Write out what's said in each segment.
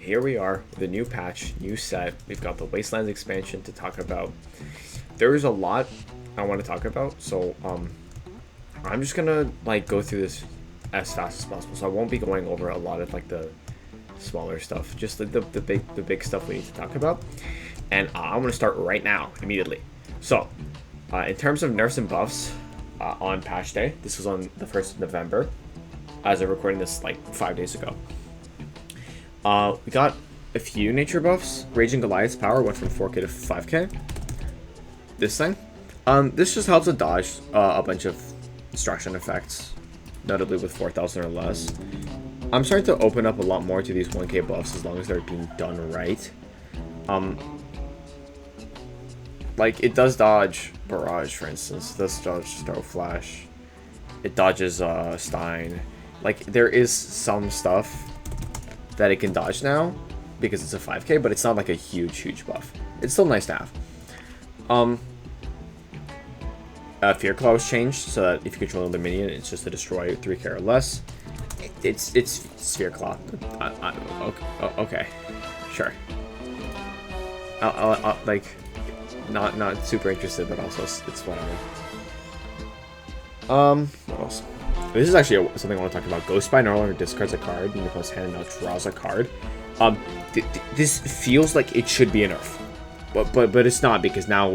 here we are with a new patch, new set. We've got the Wastelands expansion to talk about. There's a lot I want to talk about, so I'm just gonna like go through this as fast as possible. So I won't be going over a lot of like the smaller stuff, just the big stuff we need to talk about. And I'm gonna start right now, immediately. So in terms of nerfs and buffs on patch day, this was on the 1st of November, as I'm recording this like 5 days ago. We got a few nature buffs. Raging Goliath's power went from 4k to 5k. This thing. This just helps to dodge a bunch of destruction effects, notably with 4,000 or less. I'm starting to open up a lot more to these 1k buffs as long as they're being done right. Like, it does dodge Barrage, for instance. It does dodge Star Flash. It dodges Stein. Like, there is some stuff that it can dodge now because it's a 5k, but it's not like a huge buff. It's still nice to have. Fear Claw was changed so that if you control another minion, it's just to destroy 3k or less. It's Sphere Claw. Okay, sure. I'll like not super interested, but also it's whatever. What else? This is actually something I want to talk about. Ghost Spy no longer discards a card in your opponent's hand and now draws a card. This feels like it should be a nerf, but it's not, because now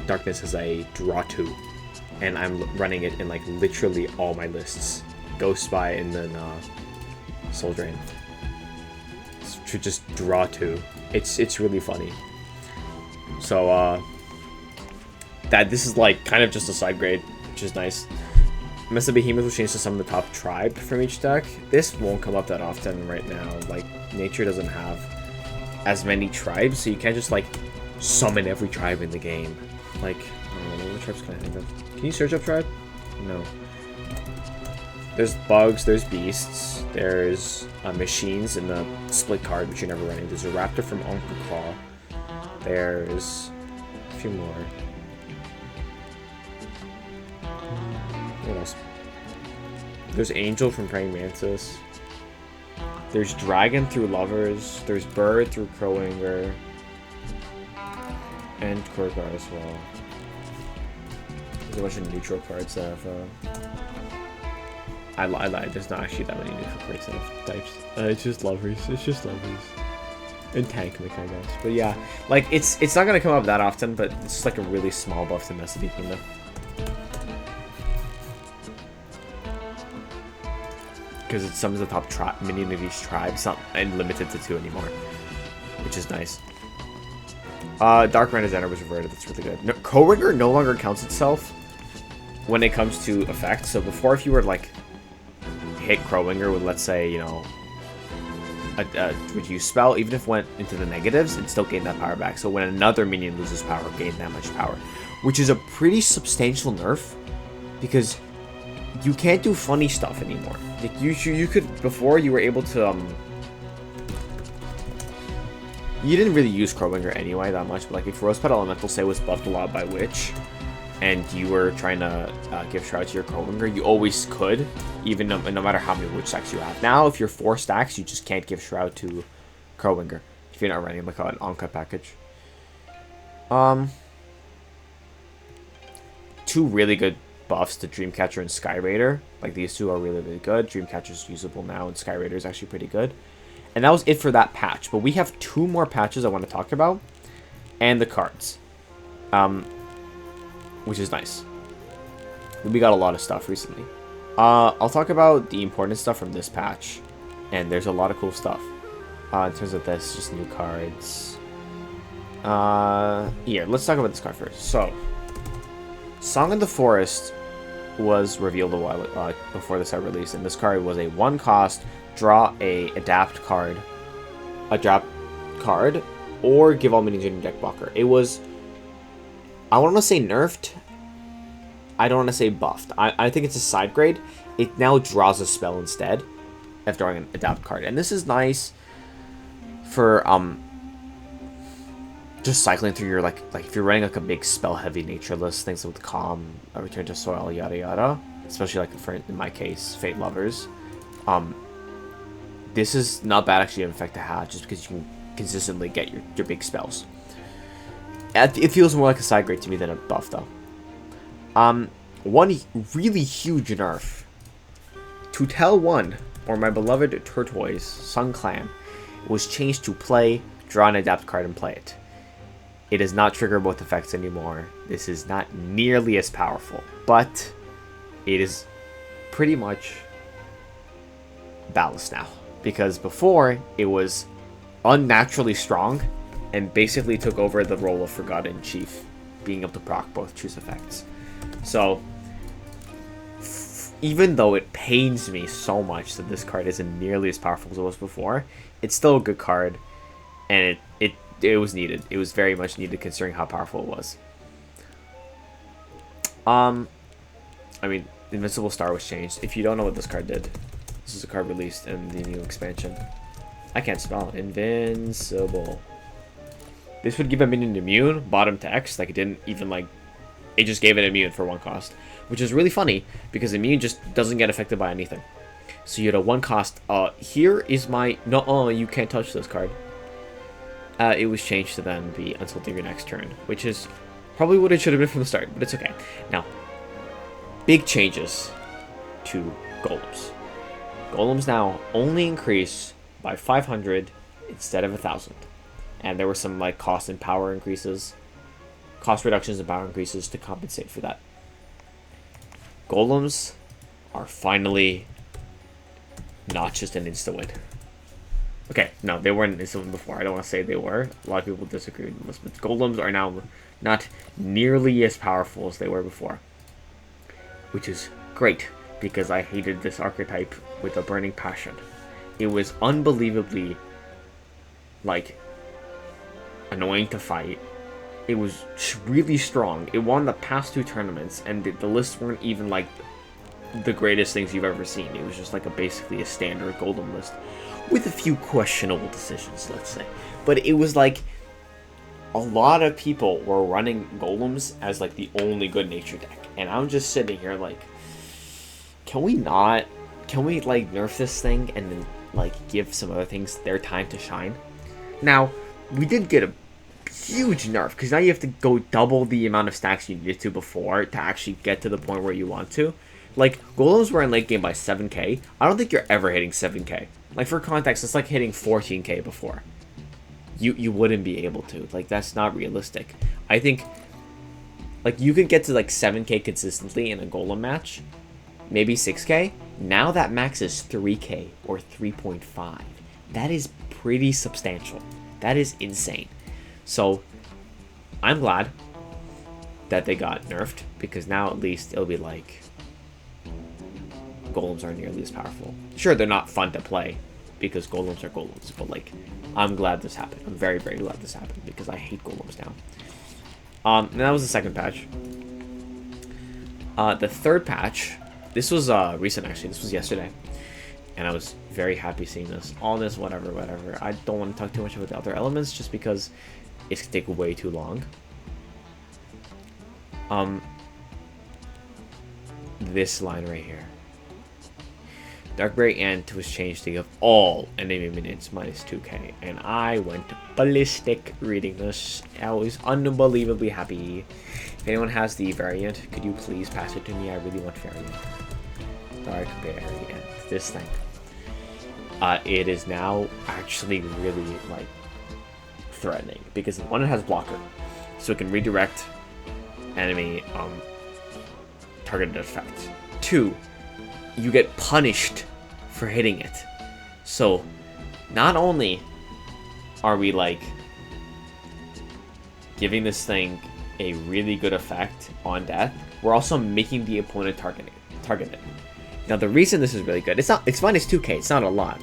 Darkness has a draw 2, and I'm running it in like literally all my lists. Ghost Spy and then Soul Drain to just draw 2. It's really funny. So that this is like kind of just a side grade, which is nice. Mesa Behemoth will change to some of the top tribe from each deck. This won't come up that often right now. Like, Nature doesn't have as many tribes, so you can't just like summon every tribe in the game. Like, I don't know, what tribes can I think of? Can you search up tribe? No. There's bugs, there's beasts, there's machines in the split card, which you're never running. There's a raptor from Uncle Claw. There's a few more. What else? There's Angel from Praying Mantis. There's Dragon through Lovers. There's Bird through Crowinger. And Korgar as well. There's a bunch of neutral cards that have I lied, there's not actually that many neutral cards that have types. It's just Lovers. It's just Lovers. And Tank Mech, I guess. But yeah, like, it's not gonna come up that often, but it's just like a really small buff to Mesa Behemoth. Because it's some of the top minion of each tribe. It's not limited to 2 anymore, which is nice. Dark Renaissance was reverted. That's really good. No, Crowinger no longer counts itself when it comes to effects. So before, if you were like hit Crowinger with, let's say, you know, a reduced spell, even if it went into the negatives, it still gained that power back. So when another minion loses power, gain that much power, which is a pretty substantial nerf, because you can't do funny stuff anymore. Like, you could, before you were able to you didn't really use Crowinger anyway that much, but like if Rose Petal Elemental, say, was buffed a lot by Witch, and you were trying to give Shroud to your Crowinger, you always could, even no matter how many Witch stacks you have. Now, if you're 4 stacks, you just can't give Shroud to Crowinger if you're not running like an Anka package. 2 really good buffs to Dreamcatcher and Sky Raider. Like, these 2 are really good. Dreamcatcher's usable now, and Sky Raider is actually pretty good. And that was it for that patch. But we have 2 more patches I want to talk about, and the cards, which is nice. We got a lot of stuff recently. I'll talk about the important stuff from this patch, and there's a lot of cool stuff. In terms of this, just new cards. Here, let's talk about this card first. So, Song of the Forest was revealed a while before the set release, and this card was a 1-cost, draw a adapt card, or give all minions in your deck blocker. It was, I want to say nerfed, I don't want to say buffed. I think it's a side grade. It now draws a spell instead of drawing an adapt card, and this is nice for just cycling through your, like if you're running like a big spell heavy nature list, things with Calm, Return to Soil, yada yada, especially like for, in my case, Fate Lovers. this is not bad actually in effect to have, just because you can consistently get your big spells. It feels more like a side grade to me than a buff, though. One really huge nerf. TUTEL 1, or my beloved Turtoise, Sun Clan, was changed to play, draw an adapt card, and play it. It does not trigger both effects anymore. This is not nearly as powerful, but it is pretty much balanced now. Because before, it was unnaturally strong, and basically took over the role of Forgotten Chief, being able to proc both choose effects. So, even though it pains me so much that this card isn't nearly as powerful as it was before, it's still a good card, and it was needed. It was very much needed considering how powerful it was. I mean, Invincible Star was changed. If you don't know what this card did, this is a card released in the new expansion. I can't spell Invincible. This would give a minion immune, bottom to X, like it didn't even like, it just gave it immune for 1 cost. Which is really funny, because immune just doesn't get affected by anything. So you had a 1 cost, here is my, no, you can't touch this card. It was changed to then be until your next turn, which is probably what it should have been from the start, but it's okay. Now, big changes to golems. Golems now only increase by 500 instead of 1,000. And there were some like cost and power increases, cost reductions and power increases to compensate for that. Golems are finally not just an insta-win. Okay, no, they weren't an insta-win before. I don't want to say they were. A lot of people disagree with this, but golems are now not nearly as powerful as they were before. Which is great, because I hated this archetype with a burning passion. It was unbelievably, like, annoying to fight. It was really strong. It won the past 2 tournaments, and the lists weren't even like the greatest things you've ever seen. It was just like basically a standard golem list with a few questionable decisions, let's say. But it was like a lot of people were running golems as like the only good nature deck, and I'm just sitting here like, can we like nerf this thing and then like give some other things their time to shine? Now, we did get a huge nerf, because now you have to go double the amount of stacks you needed to before to actually get to the point where you want to. Like, golems were in late game by 7k. I don't think you're ever hitting 7k. Like, for context, it's like hitting 14k before. You wouldn't be able to. Like, that's not realistic. I think, like, you could get to, like, 7k consistently in a golem match. Maybe 6k. Now that max is 3k or 3.5. That is pretty substantial. That is insane. So, I'm glad that they got nerfed, because now at least it'll be like, golems aren't nearly as powerful. Sure, they're not fun to play, because golems are golems, but like, I'm glad this happened. I'm very, very glad this happened, because I hate golems now. And that was the second patch. The third patch, this was recent actually, this was yesterday. And I was very happy seeing this. All this, whatever. I don't want to talk too much about the other elements, just because it's going to take way too long. This line right here. Darkberry Ant was changed to give all enemy minions minus 2k. And I went ballistic reading this. I was unbelievably happy. If anyone has the variant, could you please pass it to me? I really want variant. Darkberry Ant. This thing. It is now actually really, like, threatening, because one, it has blocker, so it can redirect enemy targeted effects. 2, you get punished for hitting it. So not only are we like giving this thing a really good effect on death, we're also making the opponent target it. Now the reason this is really good, it's minus 2k, it's not a lot.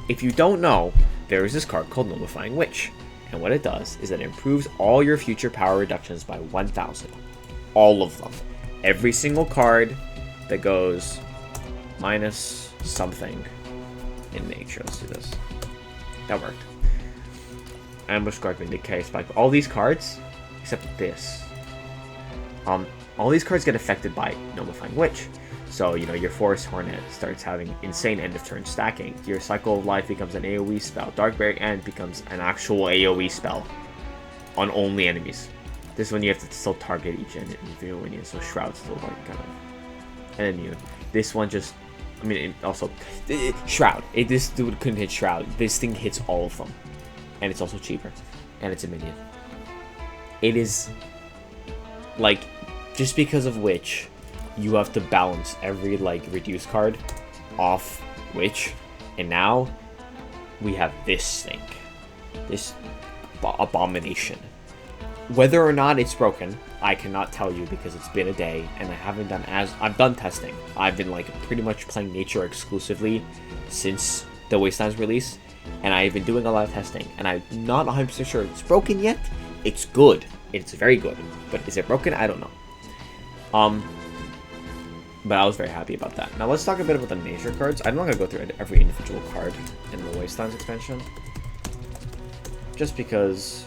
If you don't know, there is this card called Nullifying Witch. And what it does is it improves all your future power reductions by 1,000. All of them. Every single card that goes minus something in nature. Let's do this. That worked. Ambush Guardman, Decay, Spike. All these cards, except this. All these cards get affected by Nullifying Witch. So, you know, your Forest Hornet starts having insane end of turn stacking. Your Cycle of Life becomes an AoE spell. Darkberry End becomes an actual AoE spell on only enemies. This one you have to still target each individual minion, so Shroud's still like kind of. And then you, this one just, I mean, also Shroud. This dude couldn't hit Shroud. This thing hits all of them, and it's also cheaper, and it's a minion. It is like, just because of which you have to balance every like reduce card off which, and now we have this thing, this abomination. Whether or not it's broken, I cannot tell you because it's been a day and I haven't done I've done testing. I've been like pretty much playing nature exclusively since the Wastelands release, and I've been doing a lot of testing, and I'm not 100% sure it's broken yet. It's good. It's very good. But is it broken? I don't know. But I was very happy about that. Now let's talk a bit about the nature cards. I'm not going to go through every individual card in the Wastelands expansion, just because,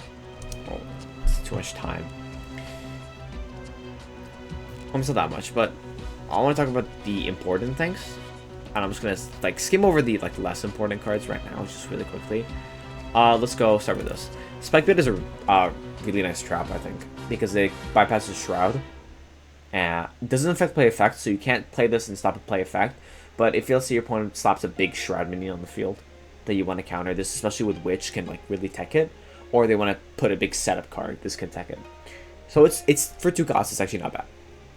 well, it's too much time. Almost not that much, but I want to talk about the important things, and I'm just going to like skim over the like less important cards right now, just really quickly. Let's go start with this. Spike Bit is a really nice trap, I think, because it bypasses Shroud. It doesn't affect play effect, so you can't play this and stop a play effect, but it feels like your opponent slaps a big Shroud minion on the field that you want to counter. This, especially with Witch, can like really tech it, or they want to put a big setup card. This can tech it. So it's for 2 costs. It's actually not bad,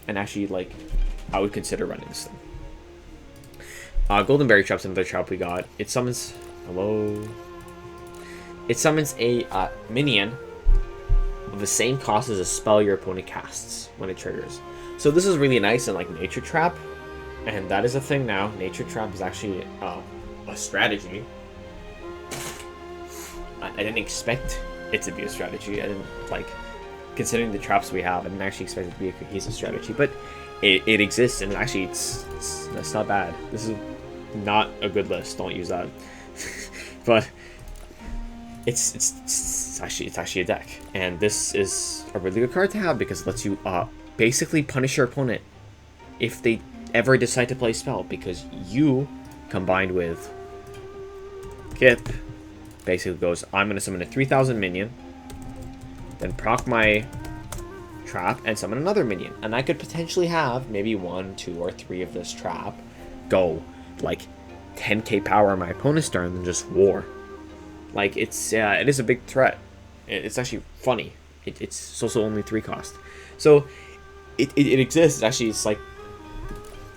and actually like I would consider running this thing. Golden Berry Trap's another trap we got. It summons It summons a minion of the same cost as a spell your opponent casts when it triggers. So this is really nice in like Nature Trap, and that is a thing now. Nature Trap is actually a strategy. I didn't expect it to be a strategy. I didn't, like, considering the traps we have, I didn't actually expect it to be a cohesive strategy, but it exists, and actually that's not bad. This is not a good list. Don't use that. But it's actually a deck, and this is a really good card to have because it lets you basically punish your opponent if they ever decide to play a spell, because you combined with Kip basically goes, I'm going to summon a 3000 minion, then proc my trap and summon another minion, and I could potentially have maybe 1, 2, or 3 of this trap go like 10k power on my opponent's turn and just war. Like, it is a big threat. It's actually funny. It's also only 3 cost. So, it exists. Actually, it's like,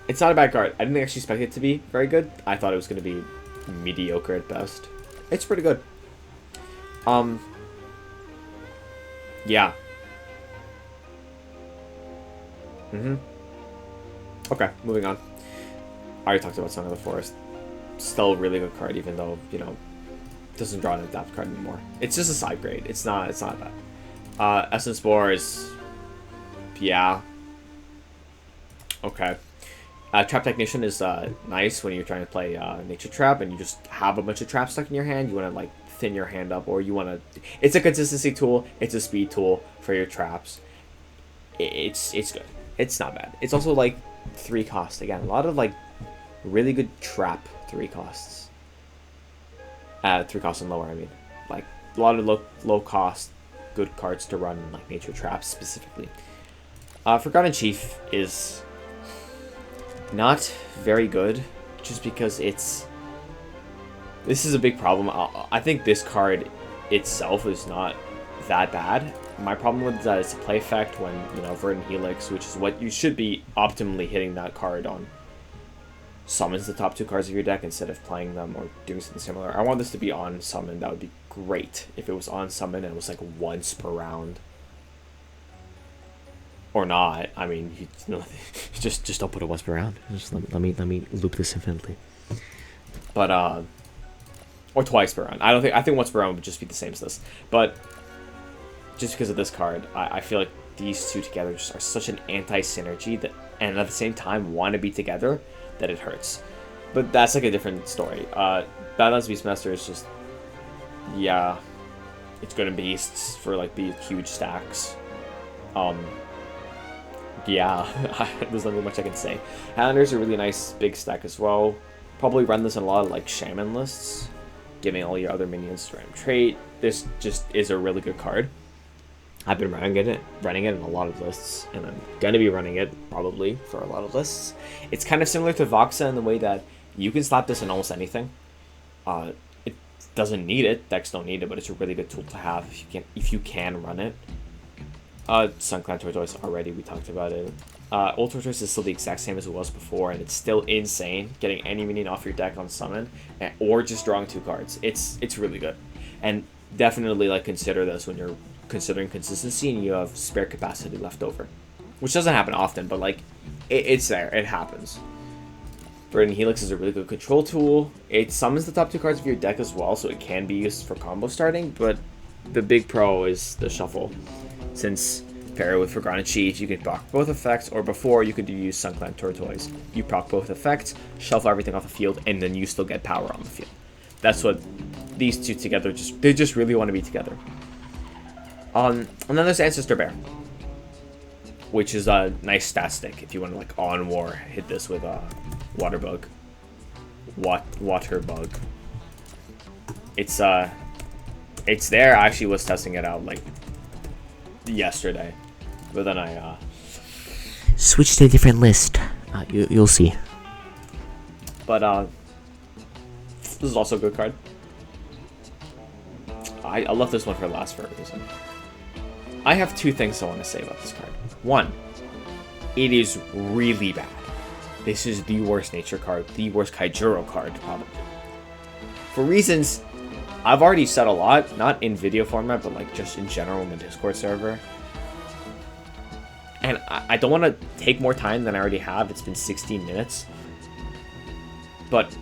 it's not a bad card. I didn't actually expect it to be very good. I thought it was going to be mediocre at best. It's pretty good. Yeah. Okay, moving on. I already talked about Song of the Forest. Still a really good card, even though, you know, doesn't draw an adapt card anymore. It's just a side grade. It's not bad. Essence Spore is, yeah, okay. Trap Technician is nice when you're trying to play Nature Trap and you just have a bunch of traps stuck in your hand. You want to like thin your hand up, or you want to. It's a consistency tool. It's a speed tool for your traps. It's good. It's not bad. It's also like 3 costs again. A lot of like really good trap 3 costs. 3 costs and lower, I mean. Like, a lot of low cost, good cards to run, like Nature Traps specifically. Forgotten Chief is not very good, just because this is a big problem. I think this card itself is not that bad. My problem with that is the play effect when, you know, Verdant Helix, which is what you should be optimally hitting that card on, summons the top 2 cards of your deck instead of playing them or doing something similar. I want this to be on summon. That would be great if it was on summon and it was like once per round. Or not. I mean, you know, just don't put it once per round. Just let me loop this infinitely. But or twice per round. I think once per round would just be the same as this. But just because of this card, I feel like these two together just are such an anti-synergy that, and at the same time want to be together, that it hurts. But that's like a different story. Badlands Beastmaster is just, yeah, it's good in beasts for like the huge stacks. yeah, there's not really much I can say. Highlander's a really nice big stack as well. Probably run this in a lot of like Shaman lists, giving all your other minions random trait. This just is a really good card. I've been running it in a lot of lists, and I'm gonna be running it probably for a lot of lists. It's kind of similar to Voxa in the way that you can slap this in almost anything. It doesn't need it, decks don't need it, but it's a really good tool to have if you can run it. Sun Clan Tortoise already, we talked about it. Old Tortoise is still the exact same as it was before, and it's still insane getting any minion off your deck on summon, or just drawing 2 cards. It's really good, and definitely like consider this when you're considering consistency and you have spare capacity left over, which doesn't happen often, but like it's there, it happens. Verdant Helix is a really good control tool. It summons the top 2 cards of your deck as well, so it can be used for combo starting, but the big pro is the shuffle. Since pair with Forgotten Chief, you can proc both effects, or before you could use Sun Clan Tortoise. You proc both effects, shuffle everything off the field, and then you still get power on the field. That's what these two together they just really want to be together. And then there's Ancestor Bear, which is a nice stat stick if you want to like on war hit this with a Water Bug. Water Bug. It's there. I actually was testing it out like yesterday, but then I switched to a different list. You'll see. But this is also a good card. I love this one for last for a reason. I have 2 things I want to say about this card. 1, it is really bad. This is the worst nature card, the worst Kaijuro card, probably. For reasons I've already said a lot, not in video format, but like just in general in the Discord server. And I don't want to take more time than I already have. It's been 16 minutes. But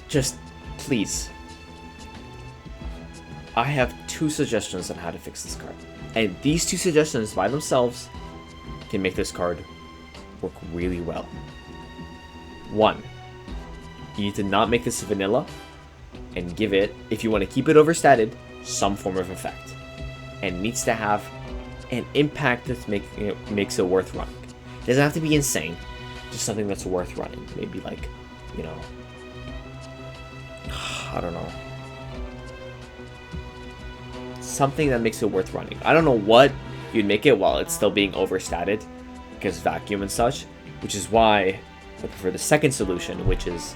just please. I have 2 suggestions on how to fix this card. And these 2 suggestions by themselves can make this card work really well. 1, you need to not make this vanilla and give it, if you want to keep it overstated, some form of effect. And it needs to have an impact that makes it worth running. It doesn't have to be insane, just something that's worth running. Maybe like, you know, I don't know. Something that makes it worth running. I don't know what you'd make it while it's still being overstated, because vacuum and such, which is why I prefer the second solution, which is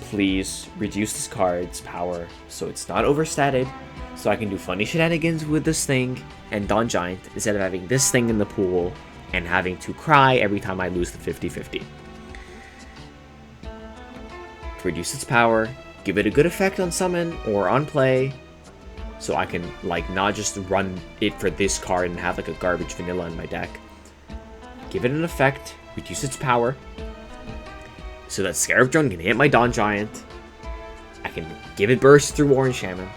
please reduce this card's power so it's not overstated, so I can do funny shenanigans with this thing and Dawn Giant instead of having this thing in the pool and having to cry every time I lose the 50-50. Reduce its power, give it a good effect on summon or on play, so I can like not just run it for this card and have like a garbage vanilla in my deck. Give it an effect, reduce its power, so that Scarab Drone can hit my Dawn Giant. I can give it burst through Orange Shaman.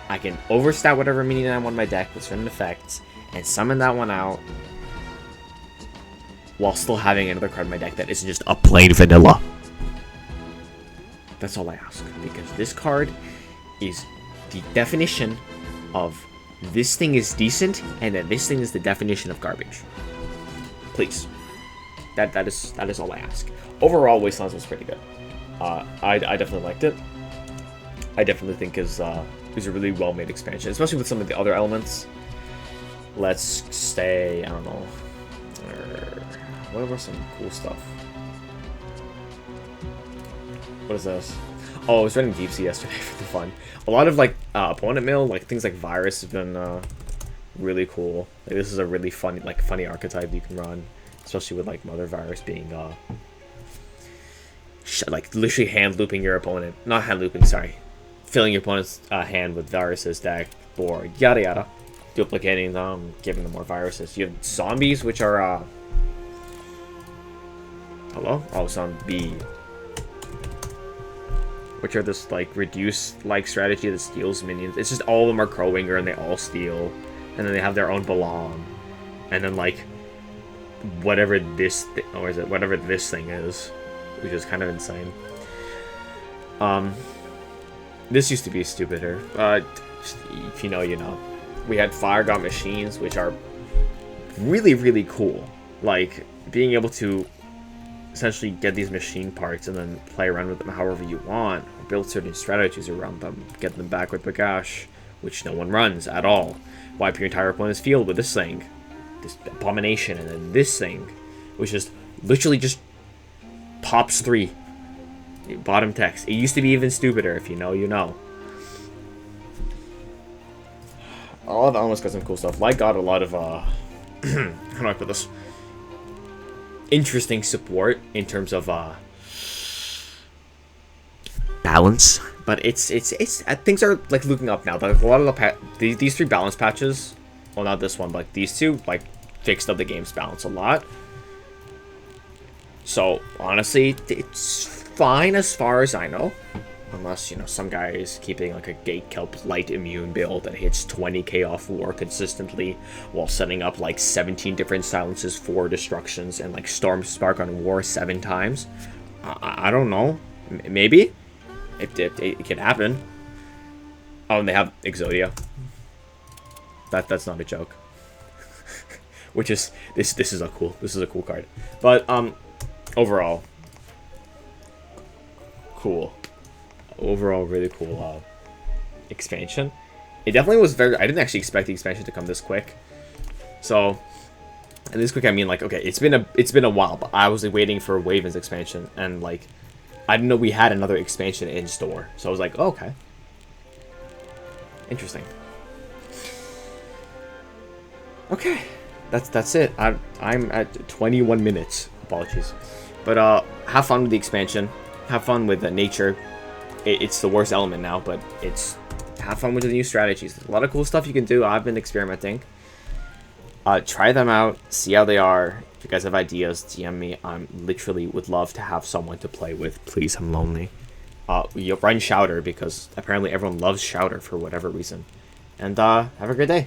I can overstat whatever minion I want in my deck with certain effects and summon that one out while still having another card in my deck that isn't just a plain vanilla. That's all I ask, because this card is the definition of this thing is decent, and then this thing is the definition of garbage. Please. That is all I ask. Overall, Wastelands was pretty good. I definitely liked it. I definitely think it was a really well-made expansion, especially with some of the other elements. Let's stay, I don't know. What were some cool stuff? What is this? Oh, I was running Deep Sea yesterday for the fun. A lot of like opponent mail, like things like Virus have been really cool. Like, this is a really funny archetype you can run, especially with like Mother Virus being like literally hand looping your opponent. Not hand looping, sorry. Filling your opponent's hand with Virus's deck board, yada yada. Duplicating them, giving them more viruses. You have zombies, which are hello? Oh, zombie. Which are this like reduced like strategy that steals minions. It's just all of them are Crowwinger and they all steal. And then they have their own belong. And then like whatever this whatever this thing is, which is kind of insane. This used to be stupider. If you know, you know. We had Fire God machines, which are really, really cool. Like, being able to essentially get these machine parts and then play around with them however you want, build certain strategies around them, get them back with Bagash, which no one runs at all. Wipe your entire opponent's field with this thing, this abomination, and then this thing, which is literally just pops 3. Bottom text. It used to be even stupider. If you know, you know. All of Almost got some cool stuff. Light got a lot of how do I put this? Interesting support in terms of balance, but it's things are like looking up now. Like a lot of these 3 balance patches, well, not this one, but these 2 like fixed up the game's balance a lot. So honestly, it's fine as far as I know, unless, you know, some guy is keeping like a Gate Kelp light immune build that hits 20k off war consistently while setting up like 17 different silences, 4 destructions, and like Storm Spark on war 7 times. I don't know. Maybe it can happen. Oh, and they have Exodia. That's not a joke. Which is this is a cool card. But overall, cool. Overall, really cool expansion. It definitely was very. I didn't actually expect the expansion to come this quick. So, and this quick, I mean, like, okay, it's been a while, but I was waiting for Waven's expansion, and like, I didn't know we had another expansion in store. So I was like, oh, okay, interesting. Okay, that's it. I'm at 21 minutes. Apologies, but have fun with the expansion. Have fun with nature. It's the worst element now, but have fun with the new strategies. There's a lot of cool stuff you can do. I've been experimenting. Try them out. See how they are. If you guys have ideas, DM me. I literally would love to have someone to play with. Please, I'm lonely. You run Shouter because apparently everyone loves Shouter for whatever reason. And have a great day.